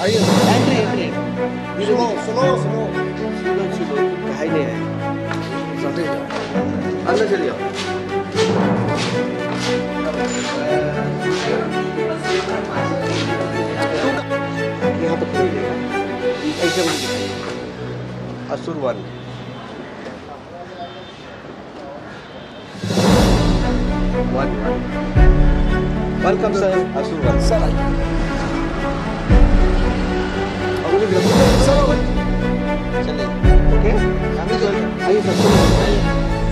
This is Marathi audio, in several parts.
आइए entry entry slow slow slow सुनो सुनो कहीं नहीं है चलते जाओ अंदर चलिए यहाँ तो खोल देगा ऐसे मुझे दिखाइए असुर वन वेलकम सर असुर वन सर आइए सर चलिए ओके आइए सर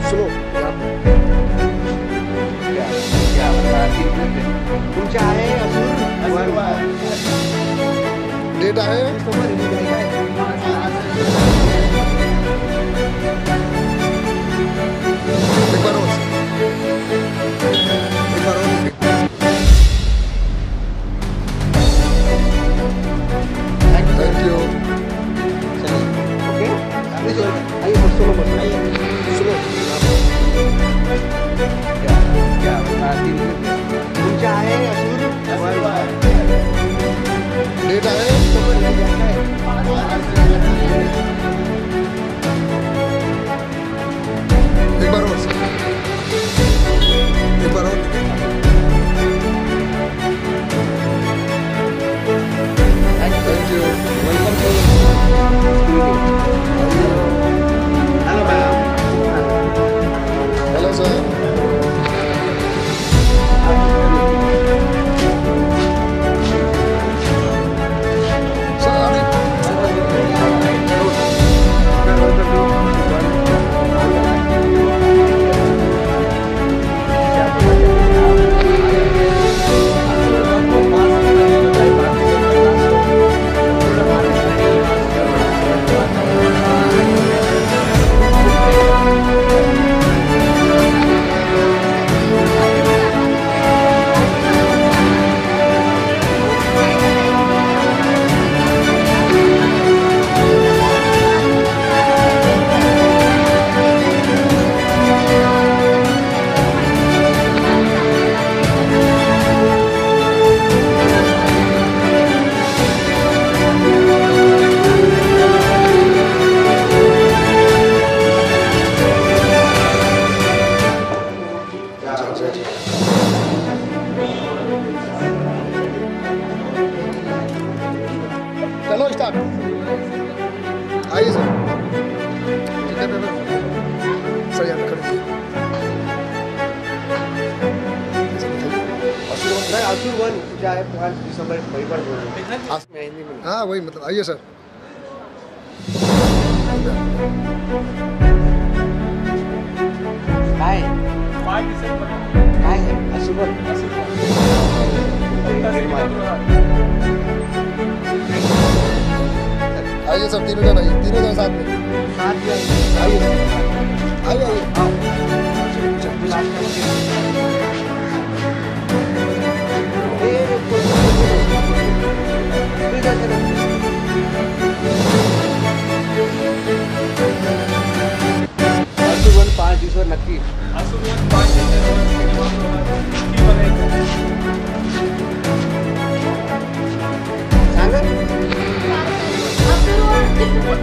सुनो क्या तुमचे आहे असुर डेट आहे एक बार और थैंक यू ओके आइए सर सुनो सुनो क्या तुमचे आहे असुर डेट आहे एक बार और एक बार और thank you welcome to hello ma'am hello sir sir आने चलो स्टार्ट आइए सर टिकट है सर यहाँ पे खड़े असुर वन तुझ्या आहे 5 डिसेंबर परिवार हाँ वही मतलब आइए सर काय 5 डिसेंबर काय आहे असुर वन आइए सब तीनों जन आइए तीनों जन साथ में आइए आइए आइए असुर वन 5 दिवसावर नक्की सांगा थँक्यू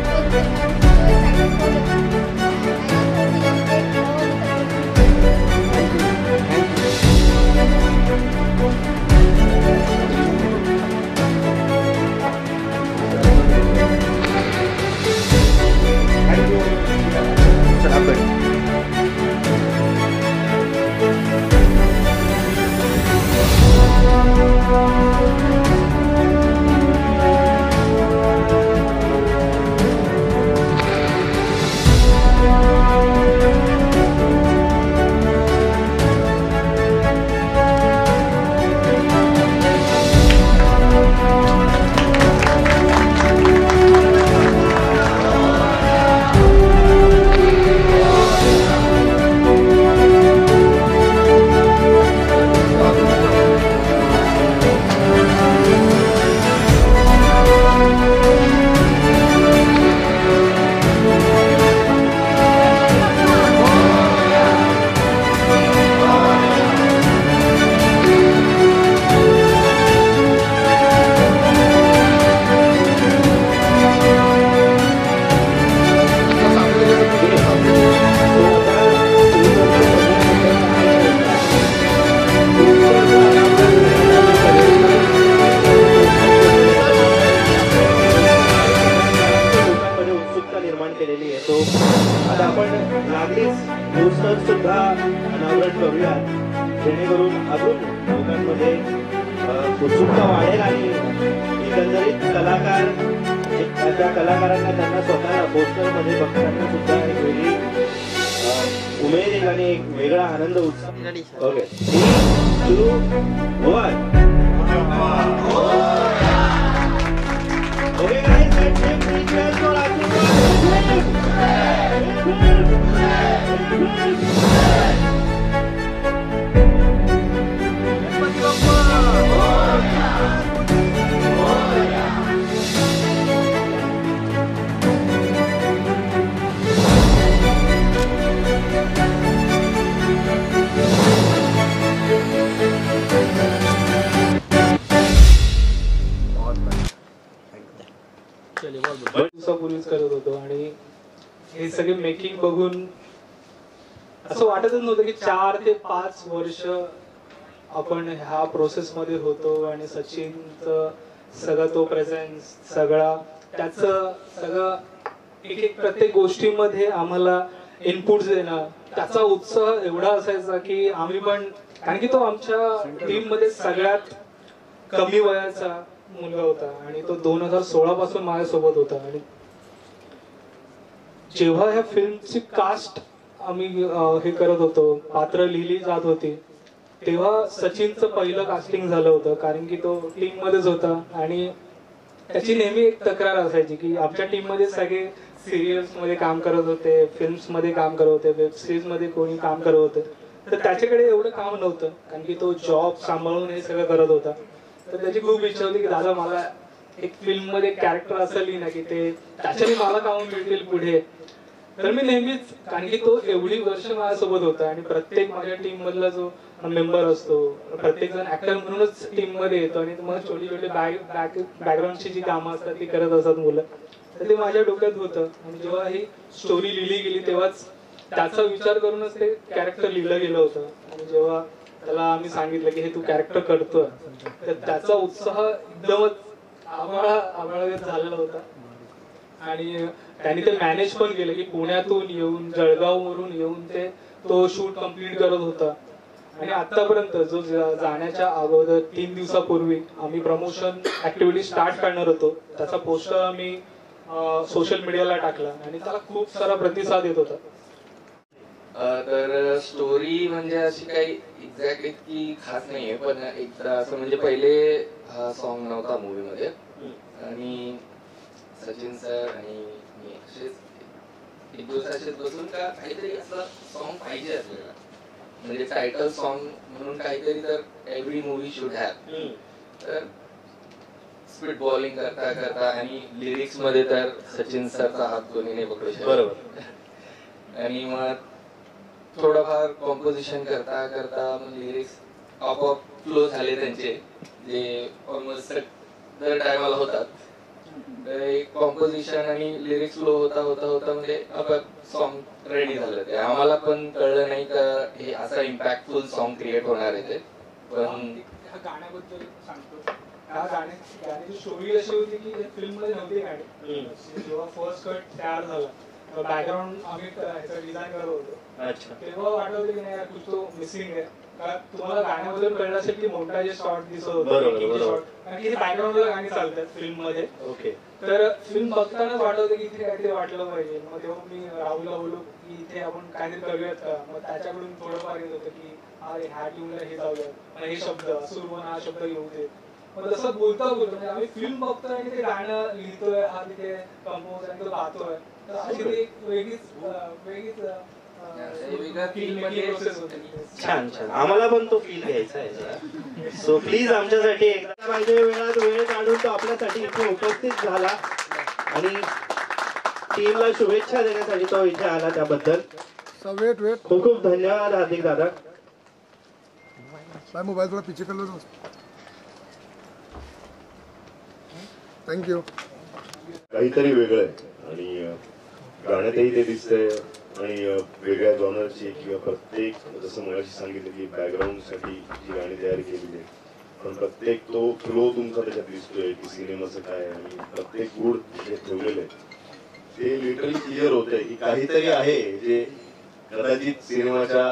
जेणेकरून अजून लोकांमध्ये उत्सुकता वाढेल आणि एकंदरीत कलाकार त्या कलाकारांना त्यांना स्वतः पोस्टरमध्ये बघताना सुद्धा एक वेगळी उमेद येईल आणि एक वेगळा आनंद उत्साह. Okay, 3, 2, 1. Okay guys, let's give 3 cheers for Ashwin. दिवसापूर्वीच करत होतो आणि हे सगळे मेकिंग बघून असं वाटतच नव्हतं की 4 ते 5 वर्ष आपण ह्या प्रोसेस मध्ये होतो आणि सचिनचं सगळं तो प्रेझेन्स सगळा त्याचं सगळं एक प्रत्येक गोष्टीमध्ये आम्हाला इनपुट्स देणं त्याचा उत्साह एवढा असायचा की आम्ही पण, कारण की तो आमच्या टीम मध्ये सगळ्यात कमी वयाचा मुलगा होता आणि तो 2016 पासून माझ्यासोबत होता. आणि जेव्हा ह्या फिल्मची कास्ट आम्ही हे करत होतो, पात्र लिहिली जात होती, तेव्हा सचिनचं पहिलं कास्टिंग झालं होतं, कारण की तो टीम मध्येच होता आणि त्याची नेहमी एक तक्रार असायची की आमच्या टीम मध्ये सगळे सिरियल्स मध्ये काम करत होते, फिल्म्स मध्ये काम करत होते, वेब सिरीज मध्ये कोणी काम करत होते, तर त्याच्याकडे एवढं काम नव्हतं कारण की तो जॉब सांभाळून हे सगळं करत होता. तर त्याची खूप इच्छा होती की दादा मला एक फिल्म मध्ये कॅरेक्टर असं लिहिणं की ते त्याच्याने मला काम मिळतील पुढे. तर मी नेहमीच, कारण की तो एवढी वर्ष माझ्यासोबत होता आणि प्रत्येक माझ्या टीम मधला जो मेंबर असतो, प्रत्येक जण ऍक्टर म्हणूनच टीम मध्ये येतो आणि मग छोटी छोटी बॅकग्राऊंडची जी कामं असतात ती करत असतात मुलं, तर ते माझ्या डोक्यात होतं. आणि जेव्हा ही स्टोरी लिहिली गेली तेव्हाच त्याचा विचार करूनच ते कॅरेक्टर लिहिलं गेलं होतं. आणि जेव्हा त्याला आम्ही सांगितलं की हे तू कॅरेक्टर करतोय, तर त्याचा उत्साह एकदमच आभाळागत झालेला होता. आणि त्यांनी ते मॅनेज पण केलं की पुण्यातून येऊन, जळगाववरून येऊन ते तो शूट कम्प्लीट करत होता. आणि आतापर्यंत जो जाण्याच्या अगोदर 3 दिवसापूर्वी आम्ही प्रमोशन ऍक्टिव्हिटी स्टार्ट करणार होतो, त्याचा पोस्टर आम्ही सोशल मीडियाला टाकला आणि त्याला खूप सारा प्रतिसाद येत होता. तर स्टोरी म्हणजे अशी काही एक्झॅक्ट इतकी खास नाहीये, पण एकदा असं म्हणजे पहिले हा सॉन्ग नव्हता मूवी मध्ये आणि सचिन सर आणि मी असेच एक दिवस असेच बसून का काहीतरी असं सॉन्ग पाहिजे आपल्याला, म्हणजे टायटल सॉन्ग म्हणून काहीतरी, तर एव्हरी मूवी शुड हॅव. तर स्पीड बॉलिंग करता करता आणि लिरिक्स मध्ये तर सचिन सरचा हात कोणी नाही पकडू शकत, बरोबर. आणि मग थोडंफार कॉम्पोजिशन करता करता मग लिरिक्स आपोआप फ्लो झाले त्यांचे, जे ऑलमोस्ट दर टायमाला होतात. कॉम्पोजिशन आणि लिरिक्स फ्लो होता होता होता म्हणजे आपोआप सॉन्ग रेडी झालं. ते आम्हाला पण कळलं नाही का हे असा इम्पॅक्टफुल सॉन्ग क्रिएट होणार आहे ते. पण गाण्याबद्दल सांगतो, ह्या गाण्याची स्टोरी अशी होती की फिल्म मध्ये नव्हती गाणी. जेव्हा फर्स्ट कट तयार झाला, बॅकग्राऊंड आम्ही डिझाईन करत होतो, तेव्हा वाटत होतं की नाही यार कुछ तो मिसिंग आहे. तुम्हाला गाण्याबद्दल कळलं असेल की मोठा जे शॉट दिसत होता, कारण की बॅकग्राऊंडला गाणी चालतात फिल्म मध्ये. ओके, तर फिल्म बघतानाच वाटत होतं की इथे काहीतरी वाटलं पाहिजे. मग तेव्हा मी राहुलला बोललो की इथे आपण काहीतरी करूयात का. मग त्याच्याकडून थोडंफार येत होतं की अरे ह्या ट्यूनला हे जाऊया, हे शब्द सुरवन हा शब्द येऊ दे. मग तसं बोलता म्हणजे आम्ही फिल्म बघतोय आणि ते गाणं लिहितोय, हा तिथे कंपोज आणि तो गातोय, तर अशी ती एक वेगळीच छान छान, आम्हाला पण तो फील घ्यायचा आहे. सो प्लीज आमच्यासाठी एकदा पाहिजे वेळात वेळ काढून तो आपल्यासाठी इथे उपस्थित झाला आणि टीमला शुभेच्छा देण्यासाठी तो इथे आला, त्याबद्दल खूप खूप धन्यवाद हार्दिक दादा. मोबाईल थोडा पीछे कर लो. थँक्यू. काहीतरी वेगळं आहे आणि गाण्यातही ते दिसतंय आणि वेगळ्या जॉनरची किंवा प्रत्येक, जसं मगाशी सांगितलं की बॅकग्राऊंडसाठी जी गाणी तयार केलेली आहे, पण प्रत्येक तो फ्लो तुमचा त्याच्यात दिसतोय की सिनेमाचं काय आणि प्रत्येक गुड जे ठेवलेलं आहे ते लिटरली क्लिअर होत आहे की काहीतरी आहे जे कदाचित सिनेमाच्या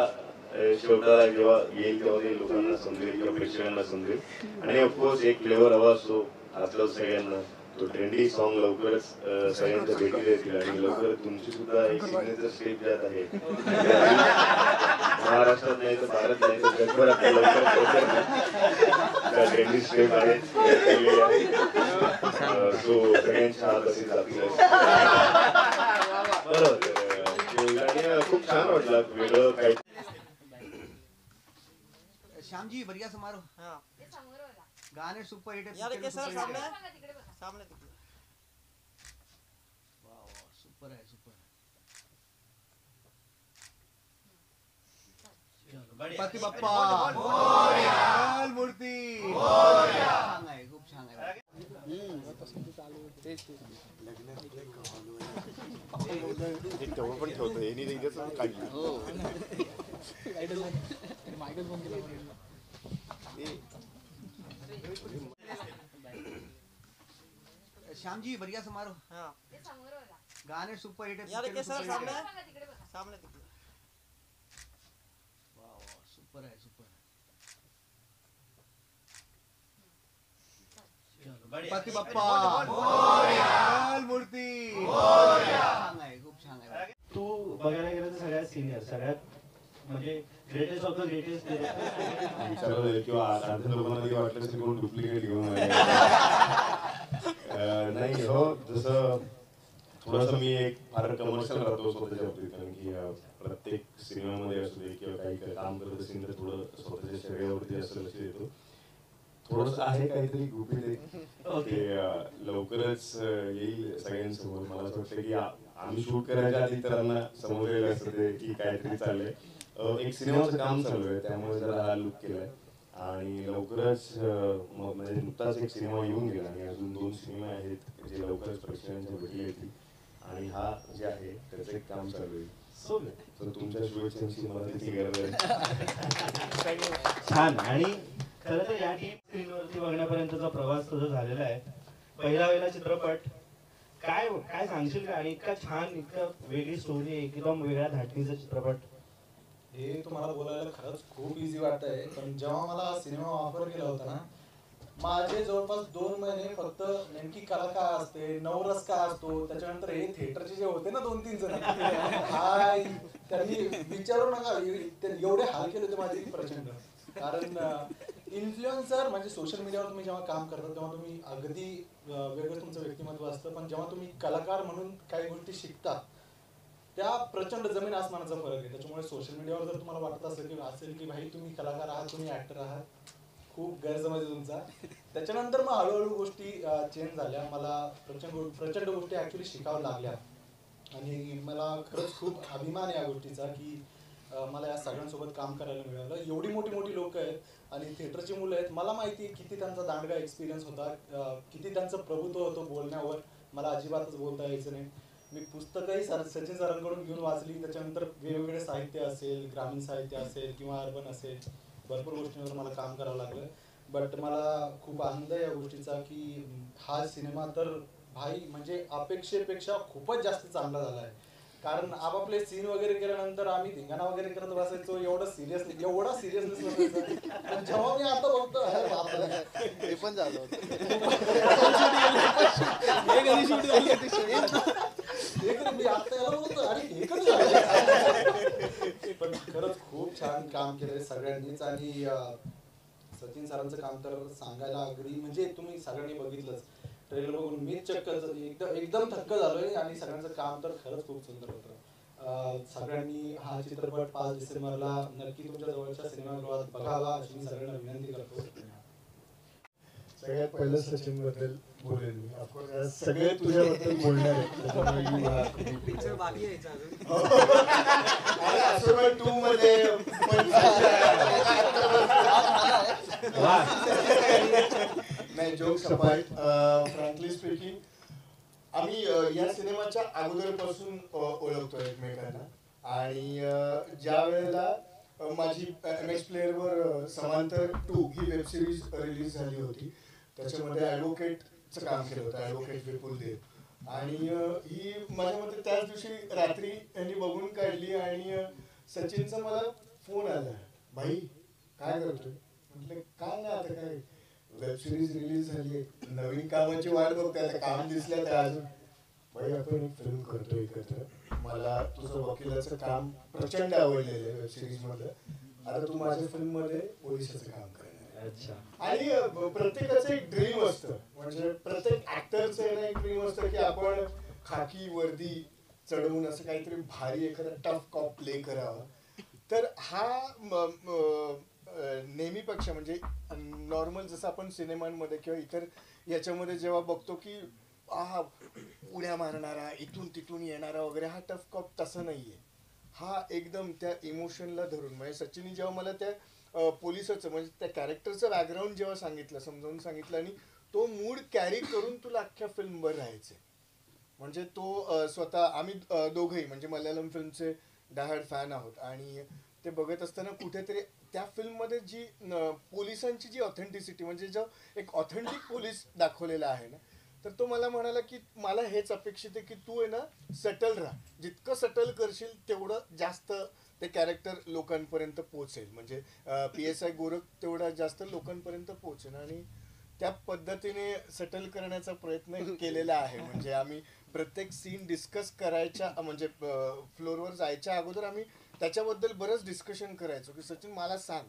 शेवटाला जेव्हा येईल तेव्हा ते लोकांना समजेल किंवा प्रेक्षकांना समजेल. आणि ऑफकोर्स एक फ्लेवर हवा असतो आजकाल सगळ्यांना, तो ट्रेंडी सॉन्ग लवकरच सगळ्यांच्या भेटी देतील. आणि लवकरच तुमची सुद्धा एक सिग्नेचर स्टेप ज्यात आहे महाराष्ट्रात नाही तर भारत नाही तर जगभर आपल्या लवकर ट्रेंडी स्टेप आहेत सो सगळ्यांच्या हात असे जातील. बरोबर आणि खूप छान वाटलं वेगळं काही. श्यामजी बढ़िया समारोह. गाने सुपर हिट यार के सर सामने वाह सुपर है सुपर. गणपती बाप्पा मोरया मूर्ती छान आहे खूप छान आहे. तेव्हा पण ठेवतो हे काढली. श्यामजी बढ़िया समारोह. गाने सुपर हिट यार के सर सामने वाह सुपर है सुपर. गणपती बाप्पा मोरया मूर्ती छान आहे खूप छान आहे. तू बघायला गेलं तर सगळ्यात सिनियर, सगळ्यात म्हणजे ग्रेटेस्ट ऑफ द ग्रेटेस्ट किंवा साधारण लोकांना वाटलं असेल कोण डुप्लिकेट घेऊन नाही. हो जसं थोडंसं मी एक फार कमर्शियल राहतो स्वतःच्या बाबतीत, कारण की प्रत्येक सिनेमामध्ये असू दे किंवा काही काम करत असेल तर थोडं स्वतःच्या शरीरावरती असं लक्ष देतो. थोडस आहे काहीतरी गुपित ते लवकरच येईल सगळ्यांसमोर. मला असं वाटतं की आम्ही शूट करायच्या आधी इतरांना समोर येईल असं ते की काहीतरी चाललंय. एक सिनेमाचं काम चालू आहे त्यामुळे जरा हा लुक केलाय. आणि लवकरच म्हणजे नुकताच एक सिनेमा येऊन गेला आणि अजून 2 सिनेमा आहेत जे लवकरच प्रेक्षकांच्या भेटी येतील. आणि हा जे आहे त्याचं एक काम चालू आहे. तर तुमच्या शुभेच्छांची मला त्याची गरज आहे. छान. आणि खरं तर या टीम स्क्रीनवरती बघण्यापर्यंतचा प्रवास तुझा झालेला आहे. पहिला वेळेला चित्रपट काय काय सांगशील का? आणि इतका छान, इतका वेगळी स्टोरी, एकदम वेगळ्या धाटणीचा चित्रपट. हे तुम्हाला बोलायला खरंच खूप इझी वाटतंय, पण जेव्हा मला सिनेमा ऑफर केला होता ना, माझे जवळपास 2 महिने फक्त नेमकी कला काय असते, नवरस काय असतो, त्याच्यानंतर हे थिएटरचे जे होते ना 2-3 जण त्यांनी विचारू नका एवढे हाल केले होते माझे प्रचंड. कारण इन्फ्लुएन्सर म्हणजे सोशल मीडियावर तुम्ही जेव्हा काम करता तेव्हा तुम्ही अगदी वेगळं तुमचं व्यक्तिमत्व असतं, पण जेव्हा तुम्ही कलाकार म्हणून काही गोष्टी शिकता त्या प्रचंड जमीन आसमानाचा फरक आहे. त्याच्यामुळे सोशल मीडियावर जर तुम्हाला वाटत असेल की भाई तुम्ही कलाकार आहात, तुम्ही ऍक्टर आहात, खूप गैरसमज आहे तुमचा. त्याच्यानंतर मग हळूहळू गोष्टी चेंज झाल्या. मला प्रचंड गोष्टी ऍक्च्युली शिकाव्या लागल्या आणि मला खरंच खूप अभिमान आहे या गोष्टीचा की मला या सगळ्यांसोबत काम करायला मिळालं. एवढी मोठी लोक आहेत आणि थिएटरची मुलं आहेत. मला माहिती आहे किती त्यांचा दांडगा एक्सपिरियन्स होता, किती त्यांचं प्रभुत्व होतं बोलण्यावर. मला अजिबातच बोलता यायचं नाही. मी पुस्तकही सचिन सरांकडून घेऊन वाचली. त्याच्यानंतर वेगवेगळे साहित्य असेल, ग्रामीण साहित्य असेल किंवा अर्बन असेल, भरपूर गोष्टींवर मला काम करावं लागलं. बट मला खूप आनंद आहे या गोष्टीचा की हा सिनेमा तर भाई म्हणजे अपेक्षेपेक्षा खूपच जास्त चांगला झाला आहे. कारण आपापले सीन वगैरे केल्यानंतर आम्ही धिंगाणा वगैरे करत बसायचो, एवढा सिरियसनेस नसायचा. जेव्हा मी आता बघतो हे पण झालं मी आता याला बोलतो आणि हे कधी झालं. पण खरंच खूप छान काम केलंय सगळ्यांनीच. आणि सचिन सरांचं काम तर सांगायला अगदी म्हणजे तुम्ही सगळ्यांनी बघितलंच ट्रेलर बघून. मी चक्क एकदम थक्क झालोय आणि सगळ्यांचं काम तर खरंच खूप सुंदर होतं. सगळ्यांनी हा चित्रपट 5 डिसेंबरला नक्की तुमच्या जवळच्या सिनेमागृहात बघावा अशी मी सगळ्यांना विनंती करतो. सगळ्यात पहिलं सचिन बद्दल बोलेल मी. ऑफकोर्स सगळे तुझ्याबद्दल बोलणार आहेत. पिक्चर बाकी आहे अजून 2 मध्ये नाही जोक्स अपार्ट, फ्रँकली स्पीकिंग आम्ही या सिनेमाच्या अगोदरपासून ओळखतोय एकमेकांना. आणि ज्या वेळेला माझी MX प्लेअरवर समांतर 2 ही वेब सिरीज रिलीज झाली होती, त्याच्यामध्ये ॲडव्होकेटचं काम केलं होतं, ॲडव्होकेट विपुल देव. आणि ही माझ्या मते त्याच दिवशी रात्री यांनी बघून काढली आणि सचिनचं मला फोन आला, भाई काय करतोय? म्हटलं काय नाही, आता काय वेब सिरीज रिलीज झाली, नवीन कामाची वाट बघतोय, आता काम दिसलं तर अजून. भाई आपण एक फिल्म करतोय एकत्र, मला तुझं वकिलाचं काम प्रचंड आवडलेलं आहे वेब सिरीज मध्ये, आता तू माझ्या फिल्म मध्ये पोलिसाचं काम करणार आहे. अच्छा. आणि प्रत्येकाचं एक ड्रीम असतं, म्हणजे प्रत्येक ऍक्टरचं एक ड्रीम असतं की आपण खाकी वर्दी चढवून असं काहीतरी भारी एखादा टफ कॉप प्ले करावा. तर हा नेहमीपेक्षा म्हणजे नॉर्मल जसं आपण सिनेमांमध्ये किंवा इतर याच्यामध्ये जेव्हा बघतो की हा उड्या मारणारा, इथून तिथून येणारा वगैरे, हा टफ कॉप तसा नाहीये. हा एकदम त्या इमोशनला धरून, म्हणजे सचिननी जेव्हा मला त्या पोलिसाचं म्हणजे त्या कॅरेक्टरचं बॅकग्राऊंड जेव्हा सांगितलं, समजावून सांगितलं, आणि तो मूड कॅरी करून तुला अख्ख्या फिल्मवर राहायचे. म्हणजे तो स्वतः आम्ही दोघंही म्हणजे मल्याळम फिल्मचे डायहार्ड फॅन आहोत, आणि ते बघत असताना कुठेतरी त्या फिल्ममध्ये जी पोलिसांची जी ऑथेंटिसिटी, म्हणजे जो एक ऑथेंटिक पोलीस दाखवलेला आहे ना, तर तो मला म्हणाला की मला हेच अपेक्षित आहे की तू आहे ना सटल राहा, जितकं सटल करशील तेवढं जास्त ते कॅरेक्टर लोकांपर्यंत पोहोचेल, म्हणजे PSI गोरख तेवढा जास्त लोकांपर्यंत पोहोचेल. आणि त्या पद्धतीने सटल करण्याचा प्रयत्न केलेला आहे. म्हणजे आम्ही प्रत्येक सीन डिस्कस करायच्या, म्हणजे फ्लोअरवर जायच्या अगोदर आम्ही त्याच्याबद्दल बरंच डिस्कशन करायचो की सचिन मला सांग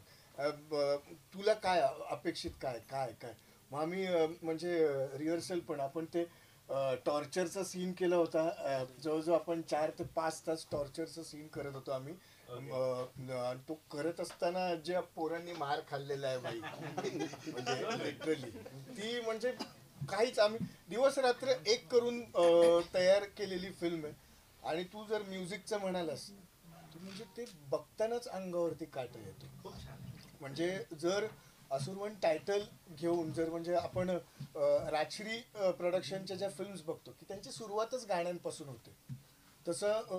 तुला काय अपेक्षित, काय काय काय. मग आम्ही म्हणजे रिहर्सल पण आपण ते टॉर्चरचा सीन केला होता, जवळजवळ आपण 4 ते 5 तास टॉर्चरचा सीन करत होतो आम्ही. तो करत असताना ज्या पोरांनी मार खाल्लेला आहे बाई, म्हणजे लिटरली ती म्हणजे काहीच, आम्ही दिवस रात्र एक करून तयार केलेली फिल्म आहे. आणि तू जर म्युझिकचं म्हणालास तर म्हणजे ते बघतानाच अंगावरती काटा येतो. म्हणजे जर असुरवन टायटल घेऊन जर म्हणजे आपण राजश्री प्रोडक्शनच्या ज्या फिल्म्स बघतो की त्यांची सुरुवातच गाण्यांपासून होते, तसं